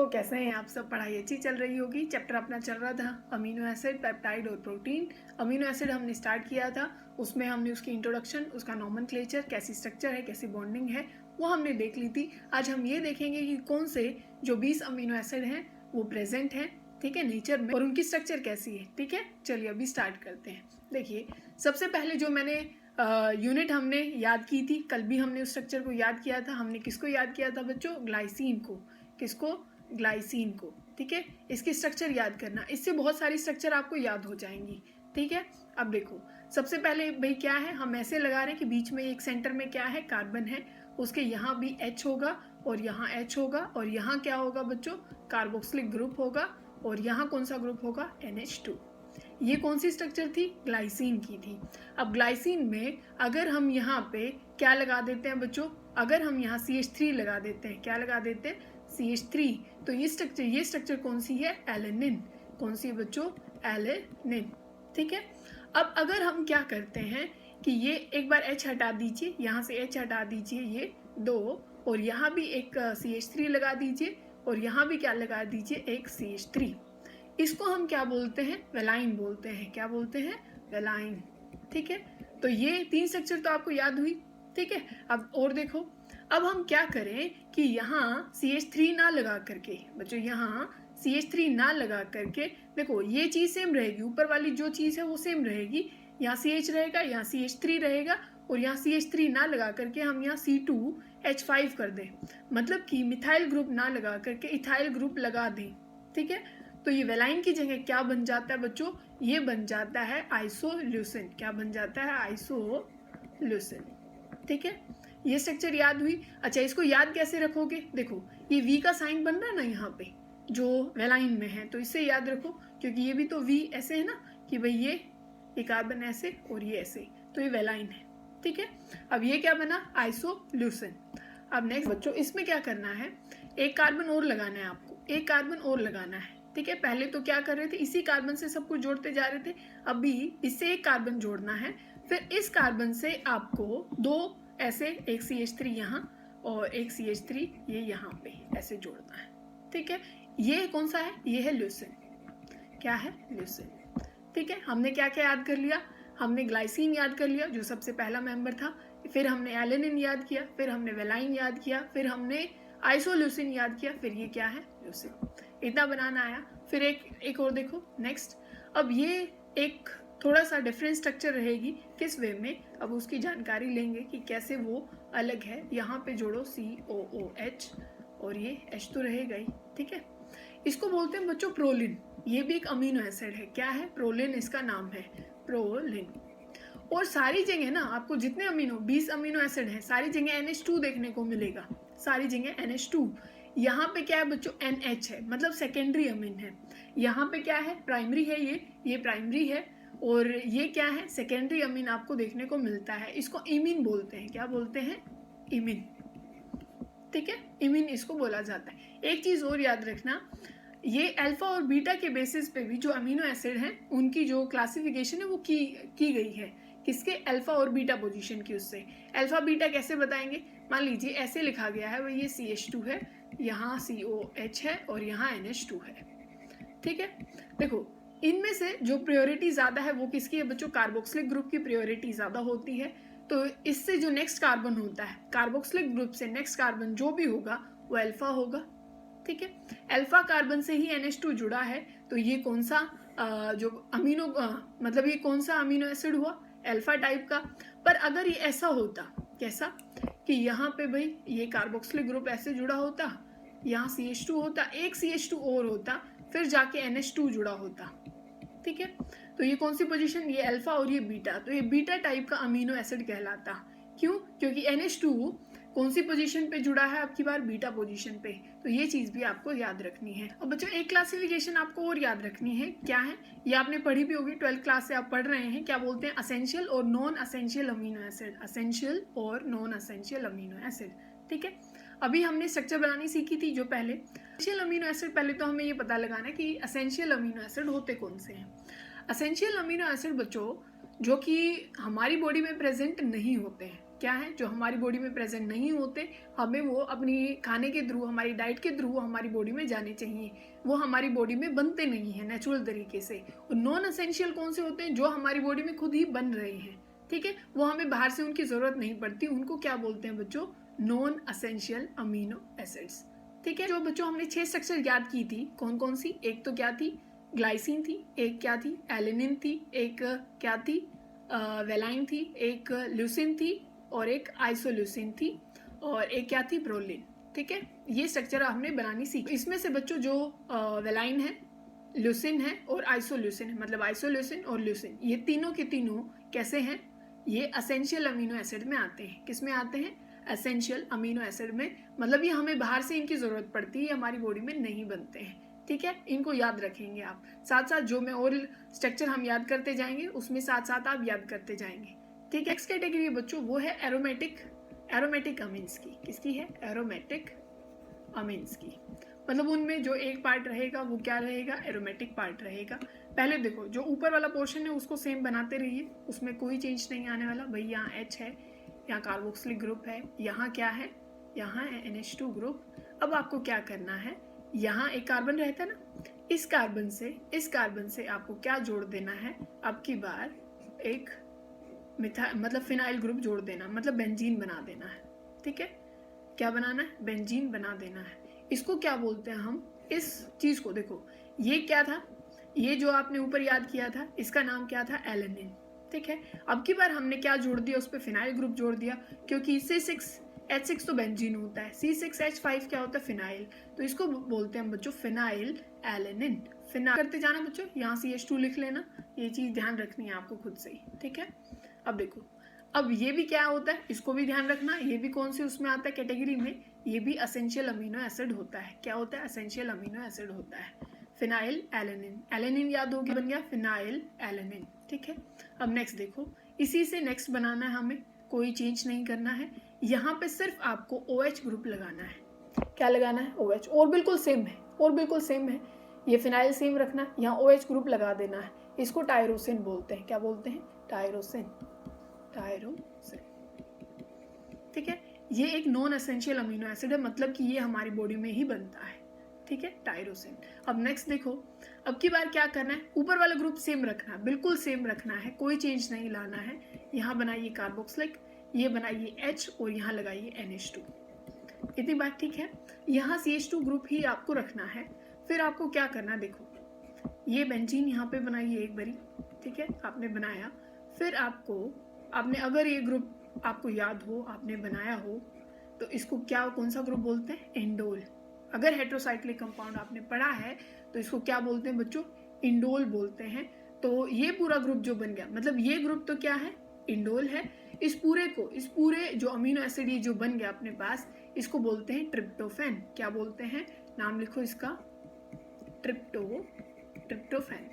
बच्चों कैसे हैं आप सब? पढ़ाई अच्छी चल रही होगी। चैप्टर अपना चल रहा था अमीनो एसिड, पेप्टाइड और प्रोटीन। अमीनो एसिड हमने स्टार्ट किया था, उसमें हमने उसकी इंट्रोडक्शन, उसका नॉमेनक्लेचर, कैसी स्ट्रक्चर है, कैसी बॉन्डिंग है, वो हमने देख ली थी। आज हम ये देखेंगे कि कौन से जो 20 अमीनो एसिड हैं वो प्रेजेंट हैं, ठीक है, नेचर में, और उनकी स्ट्रक्चर कैसी है। ठीक है, चलिए अभी स्टार्ट करते हैं। देखिए, सबसे पहले जो मैंने यूनिट हमने याद की थी, कल भी हमने उस स्ट्रक्चर को याद किया था। हमने किसको याद किया था बच्चों? ग्लाइसिन को। किसको? ग्लाइसिन को। ठीक है, इसकी स्ट्रक्चर याद करना, इससे बहुत सारी स्ट्रक्चर आपको याद हो जाएंगी। ठीक है, अब देखो, सबसे पहले भाई क्या है, हम ऐसे लगा रहे हैं कि बीच में एक सेंटर में क्या है, कार्बन है, उसके यहाँ भी H होगा और यहाँ H होगा और यहाँ क्या होगा बच्चों? कार्बोक्सिलिक ग्रुप होगा और यहाँ कौन सा ग्रुप होगा? NH2। ये कौन सी स्ट्रक्चर थी? ग्लाइसिन की थी। अब ग्लाइसिन में अगर हम यहाँ पे क्या लगा देते हैं बच्चों? अगर हम यहाँ CH3 लगा देते हैं, क्या लगा देते हैं? CH3, तो ये स्ट्रक्चर कौन सी है? एलेनिन। कौन सी है बच्चों? एलेनिन। ठीक है, अब अगर हम क्या करते हैं कि ये एक बार H हटा दीजिए, यहाँ से H हटा दीजिए, ये 2, और यहाँ भी एक CH3 लगा दीजिए और यहाँ भी क्या लगा दीजिए? एक CH3। इसको हम क्या बोलते हैं? वेलाइन बोलते हैं। क्या बोलते हैं? वेलाइन। ठीक है, तो ये 3 स्ट्रक्चर तो आपको याद हुई। ठीक है, अब और देखो, अब हम क्या करें कि यहाँ CH3 ना लगा करके बच्चों, यहाँ CH3 ना लगा करके, देखो ये चीज़ सेम रहेगी, ऊपर वाली जो चीज़ है वो सेम रहेगी। यहाँ CH रहेगा, यहाँ CH3 रहेगा, और यहाँ CH3 ना लगा करके हम यहाँ C2H5 कर दें, मतलब कि मिथाइल ग्रुप ना लगा करके इथाइल ग्रुप लगा दें। ठीक है, तो ये वेलाइन की जगह क्या बन जाता है बच्चों? ये बन जाता है आइसोल्यूसिन। क्या बन जाता है? आइसोल्यूसिन। ठीक है, ये स्ट्रक्चर याद हुई। अच्छा, इसको याद कैसे रखोगे? देखो, ये V का साइन बन रहा है ना यहाँ पे, जो वेलाइन में है, तो इससे याद रखो, क्योंकि ये भी तो V ऐसे है ना कि भाई ये कार्बन ऐसे और ये ऐसे, तो ये वेलाइन है। ठीक है, अब ये क्या बना? आइसोल्यूसिन। अब नेक्स्ट बच्चों, इसमें क्या करना है? एक कार्बन और लगाना है आपको, एक कार्बन और लगाना है। ठीक है, पहले तो क्या कर रहे थे? इसी कार्बन से सब कुछ जोड़ते जा रहे थे, अभी इससे एक कार्बन जोड़ना है, फिर इस कार्बन से आपको 2 ऐसे, एक CH3 यहाँ और एक CH3 ये यहाँ पे ऐसे जोड़ना है। ठीक है, ये कौन सा है? ये है ल्यूसिन। क्या है? ल्यूसिन। ठीक है, हमने क्या क्या याद कर लिया? हमने ग्लाइसिन याद कर लिया जो सबसे पहला मेंबर था, फिर हमने एलेनिन याद किया, फिर हमने वेलाइन याद किया, फिर हमने आइसोल्यूसिन याद किया, फिर ये क्या है? ल्यूसिन। इतना बनाना आया। फिर एक और देखो नेक्स्ट। अब ये एक थोड़ा सा डिफरेंट स्ट्रक्चर रहेगी, किस वे में, अब उसकी जानकारी लेंगे कि कैसे वो अलग है। यहाँ पे जोड़ो COOH और ये H तो रहेगा ही। ठीक है, इसको बोलते हैं बच्चों प्रोलिन। ये भी एक अमीनो एसिड है। क्या है? प्रोलिन इसका नाम है, प्रोलिन। और सारी जगह ना आपको जितने 20 अमीनो एसिड है, सारी जगह NH2 देखने को मिलेगा, सारी जगह NH2। यहाँ पे क्या है बच्चों? NH है, मतलब सेकेंडरी अमीन है। यहाँ पे क्या है? प्राइमरी है, ये प्राइमरी है, और ये क्या है? सेकेंडरी अमीन आपको देखने को मिलता है। इसको इमीन बोलते हैं। क्या बोलते हैं? इमीन। ठीक है, इमीन इसको बोला जाता है। एक चीज और याद रखना, ये अल्फा और बीटा के बेसिस पे भी जो अमीनो एसिड हैं उनकी जो क्लासिफिकेशन है वो की गई है। किसके? अल्फा और बीटा पोजीशन की। उससे अल्फा बीटा कैसे बताएंगे? मान लीजिए ऐसे लिखा गया है, ये CH2 है, यहाँ COH है और यहाँ NH2 है। ठीक है, देखो इनमें से जो प्रायोरिटी ज्यादा है वो किसकी है बच्चों? कार्बोक्सिलिक ग्रुप की प्रायोरिटी ज्यादा होती है। तो इससे जो नेक्स्ट कार्बन होता है, कार्बोक्सिलिक ग्रुप से नेक्स्ट कार्बन जो भी होगा वो अल्फा होगा। ठीक है, अल्फा कार्बन से ही NH2 जुड़ा है, तो ये कौन सा जो अमीनो मतलब ये कौन सा अमीनो एसिड हुआ? अल्फा टाइप का। पर अगर ये ऐसा होता, कैसा कि यहाँ पे भाई ये कार्बोक्सिलिक ग्रुप ऐसे जुड़ा होता, यहाँ CH2 होता, एक CH2 और होता, फिर जाके NH2 जुड़ा होता। ठीक है, तो ये कौन सी पोजीशन? ये अल्फा और ये बीटा, तो ये बीटा टाइप का अमीनो एसिड कहलाता। क्यों? क्योंकि NH2 कौन सी पोजीशन पे जुड़ा है? आपकी बार बीटा पोजीशन पे। तो ये चीज भी आपको याद रखनी है। और बच्चों एक क्लासिफिकेशन आपको और याद रखनी है। क्या है? ये आपने पढ़ी भी होगी, 12th क्लास से आप पढ़ रहे हैं। क्या बोलते हैं? असेंशियल और non essential amino acid. Essential और नॉन असेंशियल अमीनो एसिड। ठीक है, अभी हमने स्ट्रक्चर बनानी सीखी थी जो पहले असेंशियल अमीनो एसिड। पहले तो हमें ये पता लगाना है कि असेंशियल अमीनो एसिड होते कौन से हैं। असेंशियल अमीनो एसिड बच्चों जो कि हमारी बॉडी में प्रेजेंट नहीं होते हैं, क्या है, जो हमारी बॉडी में प्रेजेंट नहीं होते, हमें वो अपनी खाने के थ्रू, हमारी डाइट के थ्रू हमारी बॉडी में जाने चाहिए। वो हमारी बॉडी में बनते नहीं है नेचुरल तरीके से। और नॉन एसेंशियल कौन से होते हैं, जो हमारी बॉडी में खुद ही बन रहे हैं, ठीक है, वो हमें बाहर से उनकी जरूरत नहीं पड़ती, उनको क्या बोलते हैं बच्चों, नॉन एसेंशियल अमीनो एसिड्स। ठीक है, जो बच्चों हमने 6 स्ट्रक्चर याद की थी, कौन कौन सी, एक तो क्या थी, ग्लाइसिन थी, एक क्या थी, एलेनिन थी, एक क्या थी, वेलाइन थी, एक ल्यूसिन थी, और एक आइसोल्यूसिन थी, और एक क्या थी, प्रोलिन। ठीक है, ये स्ट्रक्चर हमने बनानी सीखी। इसमें से बच्चों जो वेलाइन है, ल्यूसिन है और आइसोल्यूसिन है, मतलब आइसोल्यूसिन और ल्यूसिन, ये तीनों के तीनों कैसे हैं, ये एसेंशियल अमीनो एसिड में आते हैं। किस में आते हैं, एसेंशियल अमीनो एसिड में, मतलब ये हमें बाहर से इनकी जरूरत पड़ती है, हमारी बॉडी में नहीं बनते हैं। ठीक है, इनको याद रखेंगे आप, साथ साथ जो मैं और स्ट्रक्चर हम याद करते जाएंगे उसमें साथ साथ आप याद करते जाएंगे। ठीक है, नेक्स्ट कैटेगरी बच्चों वो है एरोमेटिक अमीन्स की। किसकी है, एरोमेटिक अमीन्स की, मतलब उनमें जो एक पार्ट रहेगा वो क्या रहेगा, एरोमेटिक पार्ट रहेगा। पहले देखो, जो ऊपर वाला पोर्शन है उसको सेम बनाते रहिए, उसमें कोई चेंज नहीं आने वाला। भाई यहाँ H है, यहाँ कार्बोक्सिलिक ग्रुप है, यहाँ क्या है, यहाँ है NH2 ग्रुप। अब आपको क्या करना है, यहाँ एक कार्बन रहता है ना, इस कार्बन से आपको क्या जोड़ देना है, अब की बार एक मतलब फिनाइल ग्रुप जोड़ देना, मतलब बेंजीन बना देना है। ठीक है, क्या बनाना है, बेंजीन बना देना है। इसको क्या बोलते हैं हम, इस चीज को देखो, ये क्या था, ये जो आपने ऊपर याद किया था इसका नाम क्या था, एलेनिन। ठीक है, अब की बार हमने क्या जोड़ दिया, उस पर फिनाइल ग्रुप जोड़ दिया, क्योंकि C6H6 तो बेंजीन होता है, C6H5 क्या होता है, फिनाइल, तो इसको बोलते हैं बच्चों फिनाइल एलेनिन। फिनाइल करते जाना बच्चों, यहाँ CH2 लिख लेना, ये चीज ध्यान रखनी है आपको खुद से ही। ठीक है, अब देखो, अब ये भी क्या होता है, इसको भी ध्यान रखना, ये भी कौन से उसमें आता है कैटेगरी में, ये भी एसेंशियल अमीनो एसिड होता है। क्या होता है, एसेंशियल अमीनो एसिड होता है, फिनाइल एलेनिन। एलेनिन याद हो गया, बन गया फिनाइल एलेनिन। ठीक है, अब नेक्स्ट देखो, इसी से नेक्स्ट बनाना है हमें, कोई चेंज नहीं करना है, यहाँ पे सिर्फ आपको OH ग्रुप लगाना है। क्या लगाना है, OH, और बिल्कुल सेम है, ये फिनाइल सेम रखना, यहाँ OH ग्रुप लगा देना है, इसको टायरोसिन बोलते हैं। क्या बोलते हैं, टायरोसिन। ठीक है, ये एक नॉन एसेंशियल अमीनो एसिड है, मतलब कि ये हमारी बॉडी में ही बनता है। ठीक है, टायरोसिन। अब नेक्स्ट देखो, अब की बार क्या करना है, ऊपर वाला ग्रुप सेम रखना है, बिल्कुल सेम रखना है, कोई चेंज नहीं लाना है। यहाँ बनाइए कार्बोक्सिलिक, ये बनाइए H, और यहाँ लगाइए NH2। इतनी बात ठीक है, यहाँ CH2 ग्रुप ही आपको रखना है। फिर आपको क्या करना, देखो ये बेंजीन यहाँ पे बनाइए एक बारी। ठीक है, आपने बनाया, फिर आपने अगर ये ग्रुप आपको याद हो, आपने बनाया हो, तो इसको क्या, कौन सा ग्रुप बोलते हैं, इंडोल। अगर हेटेरोसाइक्लिक कंपाउंड आपने पढ़ा है तो इसको क्या बोलते हैं बच्चों, इंडोल बोलते हैं। तो ये पूरा ग्रुप जो बन गया, मतलब ये ग्रुप तो क्या है, इंडोल है। इस पूरे जो अमीनो एसिड ये जो बन गया अपने पास, इसको बोलते हैं ट्रिप्टोफैन। क्या बोलते हैं, नाम लिखो इसका, ट्रिप्टोफैन।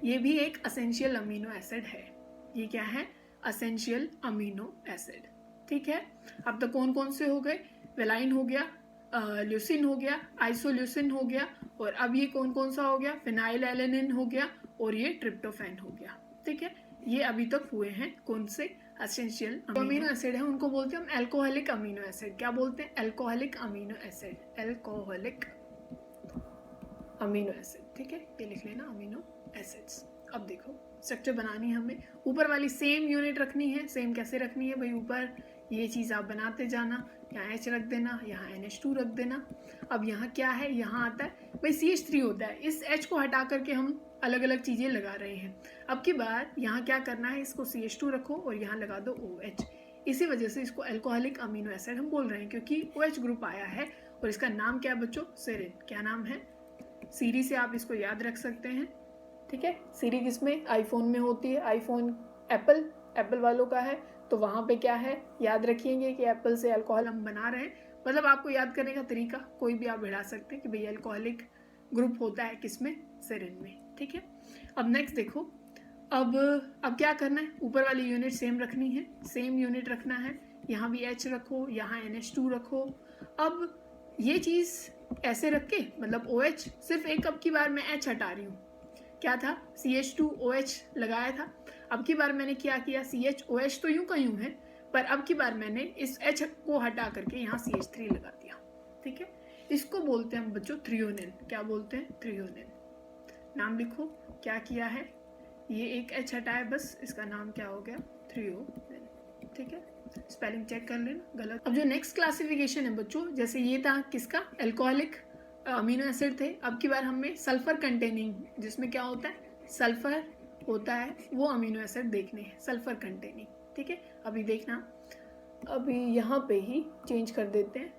ये भी एक एसेंशियल अमीनो एसिड है। ये क्या है, एसेंशियल अमीनो एसिड। ठीक है, अब तक कौन कौन से हो गए, वेलाइन हो गया, ल्यूसिन हो गया, आइसोल्यूसिन हो गया, और अब ये कौन कौन सा हो गया, फिनाइल एलेनिन हो गया, और ये ट्रिप्टोफैन हो गया। ठीक है, ये अभी तक हुए हैं कौन से, एसेंशियल अमीनो एसिड है, उनको बोलते हैं हम एल्कोहलिक अमीनो एसिड। क्या बोलते हैं, alcoholic amino acid, alcoholic amino acid. ठीक है, ये लिख लेना, अमीनो एसिड्स। अब देखो, स्ट्रक्चर बनानी है हमें, ऊपर वाली सेम यूनिट रखनी है। सेम कैसे रखनी है भाई, ऊपर ये चीज़ आप बनाते जाना, यहाँ H रख देना, यहाँ NH2 रख देना। अब यहाँ क्या है, यहाँ आता है भाई CH3 होता है, इस H को हटा करके हम अलग अलग चीज़ें लगा रहे हैं। अब की बार यहाँ क्या करना है, इसको CH2 रखो और यहाँ लगा दो OH। इसी वजह से इसको एल्कोहलिक अमीनो एसिड हम बोल रहे हैं, क्योंकि OH ग्रुप आया है, और इसका नाम क्या है बच्चों, सेरिन। क्या नाम है, सीरी से आप इसको याद रख सकते हैं। ठीक है, सीरी किसमें, आईफोन में होती है, आईफोन एप्पल वालों का है, तो वहाँ पे क्या है, याद रखिएगा कि एप्पल से अल्कोहल हम बना रहे हैं। मतलब आपको याद करने का तरीका कोई भी आप बढ़ा सकते हैं कि भाई अल्कोहलिक ग्रुप होता है किसमें, सेरिन में। ठीक है, अब नेक्स्ट देखो, अब क्या करना है, ऊपर वाली यूनिट सेम रखनी है, सेम यूनिट रखना है, यहाँ भी H रखो, यहाँ NH2 रखो। अब ये चीज़ ऐसे रख के, मतलब OH सिर्फ एक, अब की बार मैं H हटा रही हूँ, क्या था, CH2OH लगाया था, अब की बार मैंने क्या किया, CHOH तो यूं का यूं है, पर अब की बार मैंने इस H को हटा करके यहाँ CH3 लगा दिया, ठीक है। इसको बोलते हैं हम बच्चों थ्रियोनिन। क्या बोलते हैं? थ्रियोनिन। नाम लिखो क्या किया है, ये एक H हटाया बस, इसका नाम क्या हो गया? थ्रियोनिन, ठीक है। स्पेलिंग चेक कर लेना गलत। अब जो नेक्स्ट क्लासिफिकेशन है बच्चों, जैसे ये था किसका? एल्कोहलिक अमीनो एसिड थे। अब की बार हमें सल्फर कंटेनिंग, जिसमें क्या होता है? सल्फर होता है, वो अमीनो एसिड देखने हैं, सल्फर कंटेनिंग, ठीक है। अभी देखना, अभी यहाँ पे ही चेंज कर देते हैं।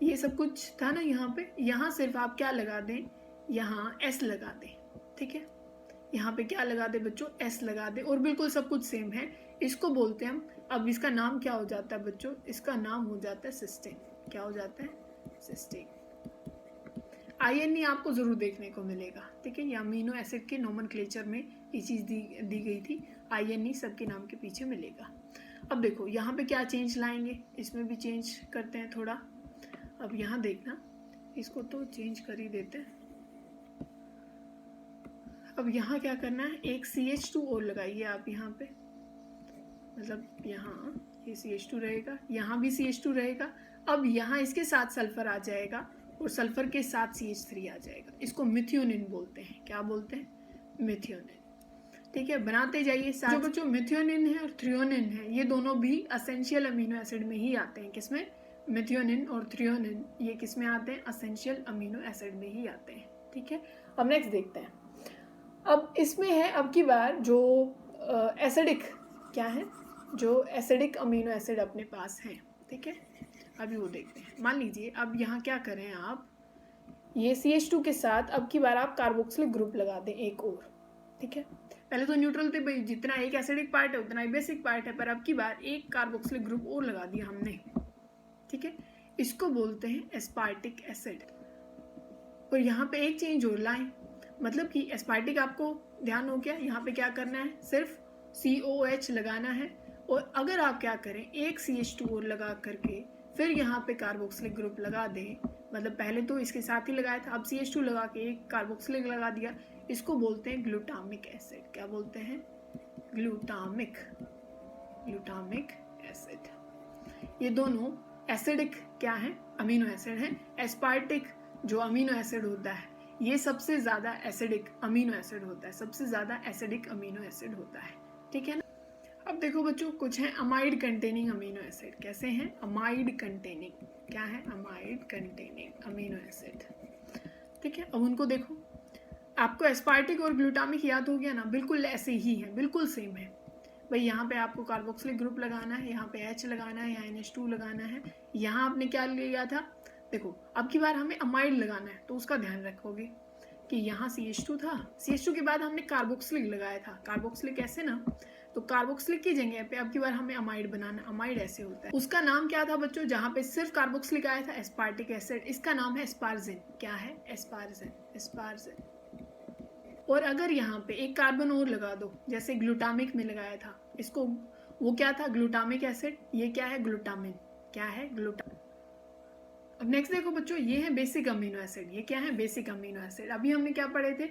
ये सब कुछ था ना यहाँ पे, यहाँ सिर्फ आप क्या लगा दें? यहाँ S लगा दें, ठीक है। यहाँ पे क्या लगा दें बच्चों? S लगा दें, और बिल्कुल सब कुछ सेम है। इसको बोलते हैं हम, अब इसका नाम क्या हो जाता है बच्चों? इसका नाम हो जाता है सिस्टीन। क्या हो जाता है? सिस्टीन। INE आपको जरूर देखने को मिलेगा, ठीक है। ये अमीनो एसिड के नोमेनक्लेचर में ये चीज़ दी गई थी। INE सबके नाम के पीछे मिलेगा। अब देखो यहाँ पे क्या चेंज लाएंगे, इसमें भी चेंज करते हैं थोड़ा। अब यहाँ देखना, इसको तो चेंज कर ही देते हैं। अब यहाँ क्या करना है? एक CH2 और लगाइए आप यहाँ पे, मतलब यहाँ ये CH2 रहेगा, यहाँ भी CH2 रहेगा। अब यहाँ इसके साथ सल्फर आ जाएगा और सल्फर के साथ CH3 आ जाएगा। इसको मिथियोनिन बोलते हैं। क्या बोलते हैं? मिथियोनिन, ठीक है। बनाते जाइए साथ। जो बच्चों मिथियोनिन है और थ्रियोनिन है, ये दोनों भी असेंशियल अमीनो एसिड में ही आते हैं। किसमें? मिथियोनिन और थ्रियोनिन, ये किस में आते हैं? असेंशियल अमीनो एसिड में ही आते हैं, ठीक है। अब नेक्स्ट देखते हैं। अब इसमें है अब की बार जो एसिडिक, क्या है? जो एसिडिक अमीनो एसिड अपने पास हैं, ठीक है। अभी वो देखते हैं। मान लीजिए अब यहाँ क्या करें आप, ये CH2 के साथ अब की बार आप कार्बोक्सिलिक ग्रुप लगा दें एक और, ठीक है। पहले तो न्यूट्रल थे भाई, जितना एक एसिडिक पार्ट है उतना ही बेसिक पार्ट है, पर अब की बार एक कार्बोक्सिलिक ग्रुप और लगा दिया हमने, ठीक है। इसको बोलते हैं एस्पार्टिक एसिड। और यहाँ पे एक चेंज और लाएं, मतलब कि एस्पार्टिक आपको ध्यान हो गया। यहाँ पे क्या करना है? सिर्फ COH लगाना है। और अगर आप क्या करें, एक CH2 और लगा करके फिर यहाँ पे कार्बोक्सिलिक ग्रुप लगा दें, मतलब पहले तो इसके साथ ही लगाया था, अब CH2 लगा के एक कार्बोक्सिलिक लगा दिया, इसको बोलते हैं ग्लूटामिक एसिड। क्या बोलते हैं? Glutamic acid. ये दोनों एसिडिक क्या है? अमीनो एसिड है। एस्पार्टिक जो अमीनो एसिड होता है, ये सबसे ज़्यादा एसिडिक अमीनो एसिड होता है, सबसे ज़्यादा एसिडिक अमीनो एसिड होता है, ठीक है ना। अब देखो बच्चों, कुछ हैं अमाइड कंटेनिंग अमीनो एसिड। कैसे हैं? Amide containing. क्या है? अमाइड कंटेनिंग अमीनो एसिड, ठीक है। अब उनको देखो, आपको एस्पार्टिक और ग्लूटामिक याद हो गया ना? बिल्कुल ऐसे ही है, बिल्कुल सेम है भाई। यहाँ पे आपको कार्बोक्सिलिक ग्रुप लगाना है, यहाँ पे H लगाना है, यहाँ NH2 लगाना है। यहाँ आपने क्या लिया था? देखो अब की बार हमें अमाइड लगाना है, तो उसका ध्यान रखोगे कि यहाँ CH2 था, CH2 के बाद हमने कार्बोक्सिलिक लगाया था। कार्बोक्सिलिक ऐसे ना, तो कार्बोक्सिलिक की जगह पे अब की बार हमें अमाइड बनाना। अमाइड ऐसे होता है। उसका नाम क्या था बच्चों? जहाँ पे सिर्फ कार्बोक्सिलिक आया था, एस्पार्टिक एसिड। इसका नाम है एस्पार्जिन। क्या है? एस्पार्जिन। और अगर यहाँ पे एक कार्बन और लगा दो, जैसे ग्लूटामिक में लगाया था, इसको वो क्या था? Glutamic acid. ये क्या है? ग्लूटामिन। क्या है? ग्लूटामिन। अब नेक्स्ट देखो बच्चों, ये है बेसिक अमीनो एसिड। ये क्या है? Basic amino acid. अभी हमने क्या पढ़े थे?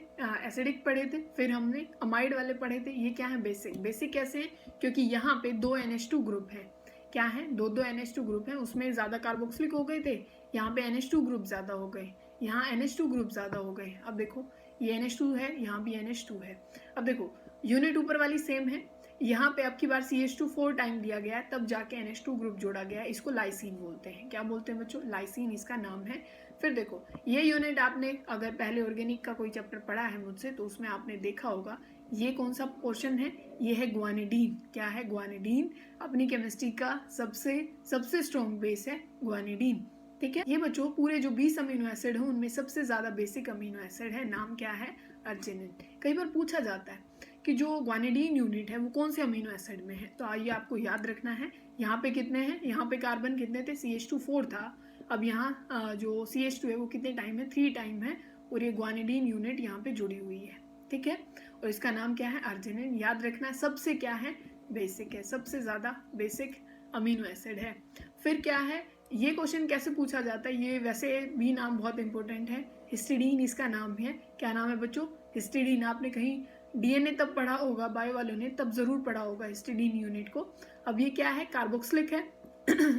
एसिडिक पढ़े थे, फिर हमने अमाइड वाले पढ़े थे। ये क्या है? बेसिक। बेसिक कैसे है? क्योंकि यहाँ पे 2 NH2 ग्रुप है। क्या है? 2 NH2 ग्रुप है, उसमें ज़्यादा कार्बोक्सिलिक हो गए थे, यहाँ पे NH2 ग्रुप ज़्यादा हो गए, यहाँ NH2 ग्रुप ज़्यादा हो गए। अब देखो ये NH2 है, यहाँ भी NH2 है। अब देखो यूनिट ऊपर वाली सेम है, यहाँ पे अब की बार CH2 4 टाइम दिया गया है, तब जाके NH2 ग्रुप जोड़ा गया है। इसको लाइसिन बोलते हैं। क्या बोलते हैं बच्चों? लाइसिन इसका नाम है। फिर देखो ये यूनिट आपने अगर पहले ऑर्गेनिक का कोई चैप्टर पढ़ा है मुझसे, तो उसमें आपने देखा होगा ये कौन सा पोर्शन है? ये है ग्वानिडीन। क्या है? ग्वानिडीन। अपनी केमिस्ट्री का सबसे स्ट्रॉन्ग बेस है ग्वानिडीन, ठीक है। ये बच्चों पूरे जो 20 अमीनो एसिड है उनमें सबसे ज़्यादा बेसिक अमीनो एसिड है। नाम क्या है? अर्जिनिन। कई बार पूछा जाता है कि जो ग्वानिडीन यूनिट है वो कौन से अमीनो एसिड में है, तो आइए आपको याद रखना है। यहाँ पे कितने हैं? यहाँ पे कार्बन कितने थे? CH2 4 था। अब यहाँ जो CH2 है वो कितने टाइम है? 3 टाइम है। और ये ग्वानिडीन यूनिट यहाँ पे जुड़ी हुई है, ठीक है। और इसका नाम क्या है? अर्जिनिन। याद रखना है, सबसे क्या है? बेसिक है, सबसे ज़्यादा बेसिक अमीनो एसिड है। फिर क्या है? ये क्वेश्चन कैसे पूछा जाता है? ये वैसे भी नाम बहुत इंपॉर्टेंट है। हिस्टिडीन इसका नाम है। क्या नाम है बच्चों? हिस्टिडीन। आपने कहीं डीएनए तब पढ़ा होगा, बायो वालों ने तब ज़रूर पढ़ा होगा हिस्टिडीन यूनिट को। अब ये क्या है, कार्बोक्सिलिक है।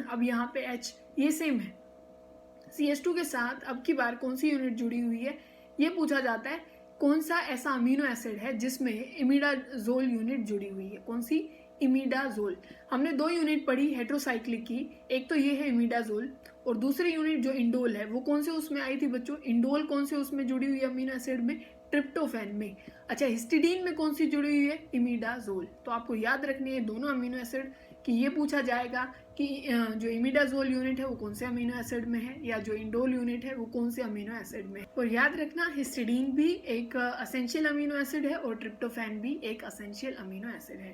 अब यहाँ पे H ये सेम है। CH2 के साथ अब की बार कौन सी यूनिट जुड़ी हुई है ये पूछा जाता है। कौन सा ऐसा अमीनो एसिड है जिसमें इमिडाजोल यूनिट जुड़ी हुई है, कौन सी, इमिडाजोल। हमने 2 यूनिट पढ़ी हेट्रोसाइक्लिक की, एक तो ये है इमिडाजोल और दूसरी यूनिट जो इंडोल है वो कौन से उसमें आई थी बच्चों, इंडोल कौन से उसमें जुड़ी हुई है अमीनो एसिड में, ट्रिप्टोफैन में। अच्छा, हिस्टिडीन में कौन सी जुड़ी हुई है, इमिडाजोल। तो आपको याद रखनी है दोनों अमीनो एसिड कि ये पूछा जाएगा कि जो इमिडाजोल यूनिट है वो कौन से अमीनो एसिड में है या जो इंडोल यूनिट है वो कौन से अमीनो एसिड में है। और याद रखना हिस्टिडीन भी एक असेंशियल अमीनो एसिड है और ट्रिप्टोफैन भी एक असेंशियल अमीनो एसिड है।